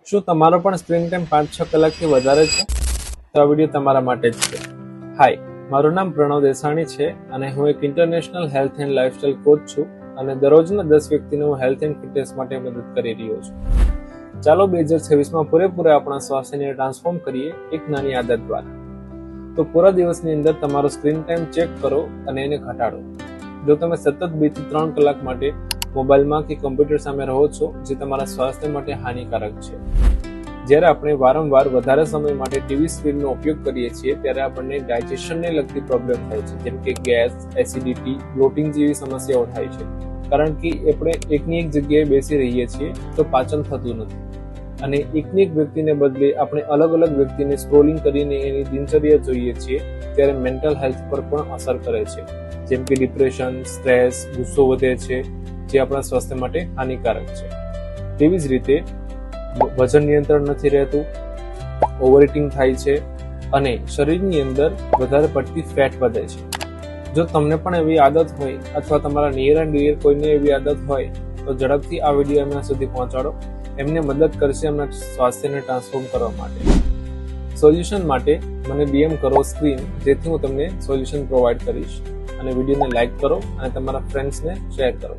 શું તમારો પણ સ્ક્રીન ટાઈમ 5-6 કલાકથી વધારે છે? તો આ વિડીયો તમારા માટે જ છે. હાય, મારું નામ પ્રણવ દેસાણી છે અને હું એક international health and lifestyle coach છું અને દરરોજના 10 વ્યક્તિને હું હેલ્થ એન્ડ ફિટનેસ માટે મદદ કરી રહ્યો છું. ચાલો 2026માં પૂરેપૂરા આપણા સ્વાસ્થ્યને ટ્રાન્સફોર્મ કરીએ એક નાની આદત દ્વારા. તો પૂરા દિવસની અંદર તમારો સ્ક્રીન ટાઈમ ચેક કરો અને એને ઘટાડો. જો તમે સતત 2 થી 3 કલાક માટે મોબાઈલમાં કે કમ્પ્યુટર સામે રહો છો, જે તમારા સ્વાસ્થ્ય માટે હાનિકારક છે. જ્યારે આપણે વારંવાર વધારે સમય માટે ટીવી સ્ક્રીનનો ઉપયોગ કરીએ છીએ ત્યારે આપણને ડાયજેશનને લગતી પ્રોબ્લેમ થાય છે, જેમ કે ગેસ, એસિડિટી, બ્લોટિંગ જેવી સમસ્યાઓ થાય છે. કારણ કે આપણે એકની એક જગ્યાએ બેસી રહીએ છીએ તો પાચન થતું નથી અને એકની એક વ્યક્તિને બદલે આપણે અલગ અલગ વ્યક્તિને સ્ક્રોલિંગ કરીને એની દિનચર્યા જોઈએ છીએ, ત્યારે મેન્ટલ હેલ્થ પર પણ અસર કરે છે, જેમ કે ડિપ્રેશન, સ્ટ્રેસ, ગુસ્સો વધે છે, જે આપણા સ્વાસ્થ્ય માટે હાનિકારક છે. તેવી જ રીતે વજન નિયંત્રણ નથી રહેતું, ઓવર ઇટિંગ થાય છે અને શરીરની અંદર વધારે પડતી ફેટ વધે છે. જો તમને પણ એવી આદત હોય અથવા તમારા નિયર એન્ડ ડિયર કોઈને એવી આદત હોય તો ઝડપથી આ વિડીયો એમના સુધી પહોંચાડો. એમને મદદ કરશે એમના સ્વાસ્થ્યને ટ્રાન્સફોર્મ કરવા માટે. સોલ્યુશન માટે મને DM કરો સ્ક્રીન, જેથી હું તમને સોલ્યુશન પ્રોવાઈડ કરીશ. અને વિડીયોને લાઈક કરો અને તમારા ફ્રેન્ડ્સને શેર કરો.